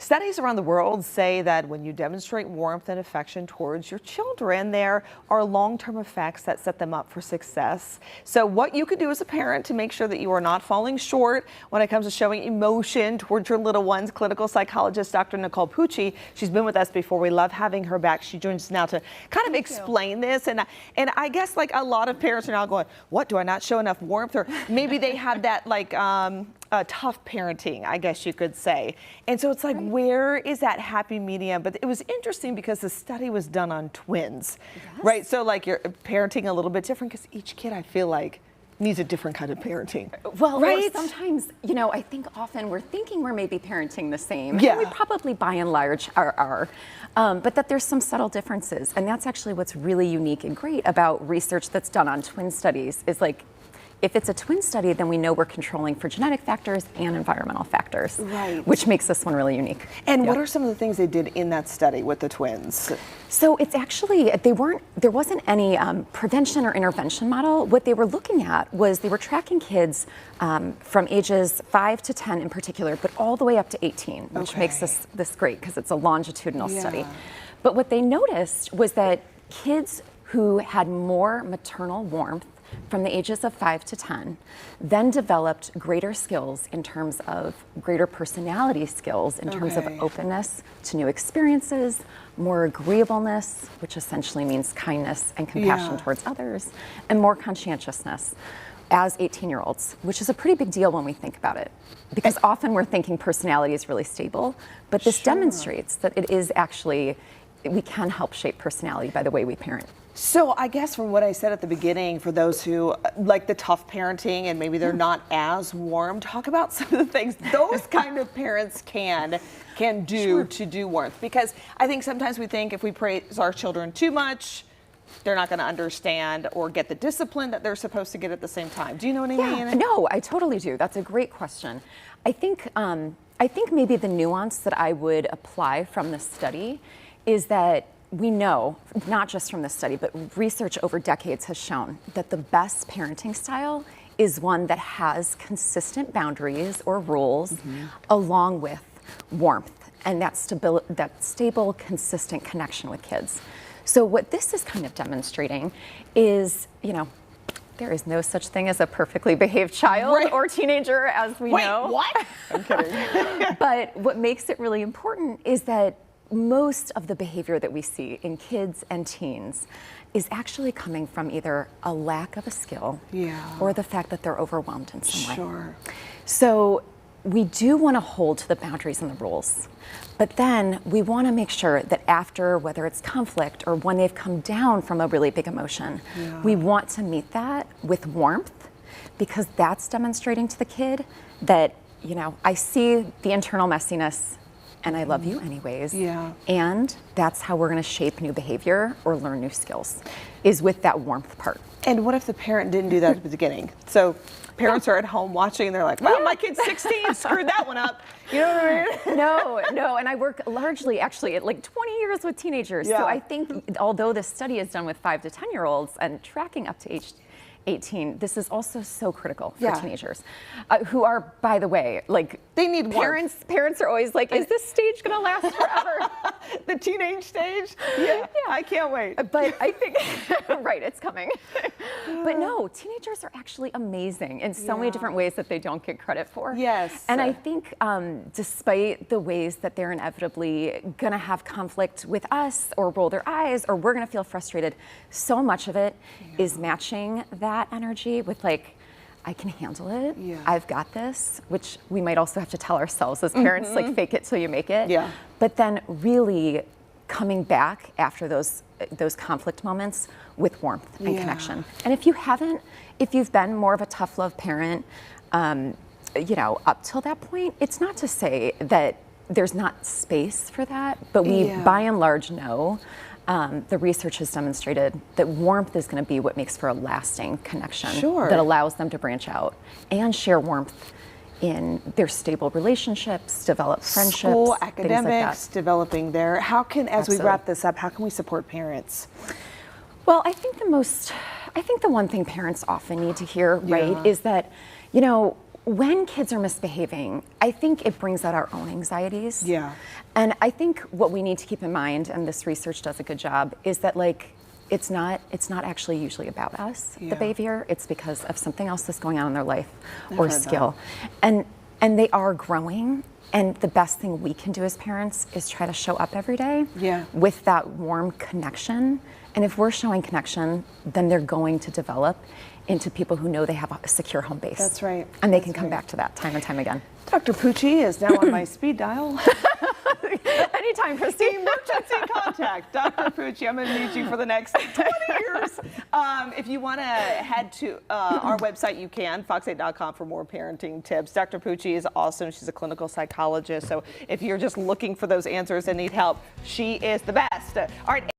Studies around the world say that when you demonstrate warmth and affection towards your children, there are long-term effects that set them up for success. So what you can do as a parent to make sure that you are not falling short when it comes to showing emotion towards your little ones, clinical psychologist Dr. Nicole Pucci, she's been with us before. We love having her back. She joins us now to kind of explain this. And I guess like a lot of parents are now going, what, do I not show enough warmth? Or maybe they have that like tough parenting, I guess you could say. And so it's like, where is that happy medium? But it was interesting because the study was done on twins, right? So like you're parenting a little bit different because each kid, I feel like, needs a different kind of parenting. Well, right? Sometimes, I think often we're thinking we're maybe parenting the same. Yeah. And we probably by and large are. But that there's some subtle differences. And that's actually what's really unique and great about research that's done on twin studies is like, if it's a twin study, then we know we're controlling for genetic factors and environmental factors, which makes this one really unique. And what are some of the things they did in that study with the twins? So it's actually, there wasn't any prevention or intervention model. What they were looking at was they were tracking kids from ages 5 to 10 in particular, but all the way up to 18, which makes this great because it's a longitudinal study. But what they noticed was that kids who had more maternal warmth from the ages of 5 to 10, then developed greater skills in terms of greater personality skills, in terms of openness to new experiences, more agreeableness, which essentially means kindness and compassion towards others, and more conscientiousness as 18-year-olds, which is a pretty big deal when we think about it. Because often we're thinking personality is really stable, but this demonstrates that it is actually, we can help shape personality by the way we parent. So I guess from what I said at the beginning, for those who like the tough parenting and maybe they're not as warm, talk about some of the things those kind of parents can do to do warmth. Because I think sometimes we think if we praise our children too much, they're not going to understand or get the discipline that they're supposed to get at the same time. Do you know what I mean? No, I totally do. That's a great question. I think maybe the nuance that I would apply from this study is that we know, not just from this study, but research over decades has shown that the best parenting style is one that has consistent boundaries or rules along with warmth and that stable, consistent connection with kids. So what this is kind of demonstrating is, there is no such thing as a perfectly behaved child or teenager, as we know. Wait, what? I'm kidding. But what makes it really important is that most of the behavior that we see in kids and teens is actually coming from either a lack of a skill or the fact that they're overwhelmed in some way. So we do want to hold to the boundaries and the rules, but then we want to make sure that after, whether it's conflict or when they've come down from a really big emotion, we want to meet that with warmth, because that's demonstrating to the kid that, I see the internal messiness and I love you anyways. And that's how we're going to shape new behavior or learn new skills, is with that warmth part. And what if the parent didn't do that at the beginning? So parents are at home watching and they're like, well, my kid's 16, screwed that one up. You know what I mean? No, and I work largely actually at like 20 years with teenagers. So I think although this study is done with 5 to 10-year-olds and tracking up to age 18, this is also so critical for teenagers who are, by the way, like, they need parents. Parents are always like, is this stage gonna last forever? The teenage stage? I can't wait. But I think, it's coming. But no, teenagers are actually amazing in so many different ways that they don't get credit for. And I think despite the ways that they're inevitably gonna have conflict with us or roll their eyes or we're gonna feel frustrated, so much of it is matching that energy with like, I can handle it. I've got this, which we might also have to tell ourselves as parents, like fake it till you make it. But then really coming back after those conflict moments with warmth and connection. And if you've been more of a tough love parent, up till that point, it's not to say that there's not space for that, but we by and large know the research has demonstrated that warmth is going to be what makes for a lasting connection that allows them to branch out and share warmth in their stable relationships, develop friendships, school, academics, developing there. How can, as we wrap this up, how can we support parents? Well, I think the one thing parents often need to hear, right, is that, when kids are misbehaving, I think it brings out our own anxieties. Yeah. And I think what we need to keep in mind, and this research does a good job, is that like it's not actually usually about us, the behavior. It's because of something else that's going on in their life or skill. And they are growing. And the best thing we can do as parents is try to show up every day with that warm connection. And if we're showing connection, then they're going to develop into people who know they have a secure home base. That's right. And they can come back to that time and time again. Dr. Pucci is now on my speed dial. Anytime, Christy. Emergency contact. Dr. Pucci, I'm going to need you for the next 20 years. If you want to head to our website, you can, fox8.com, for more parenting tips. Dr. Pucci is awesome. She's a clinical psychologist. So if you're just looking for those answers and need help, she is the best. All right.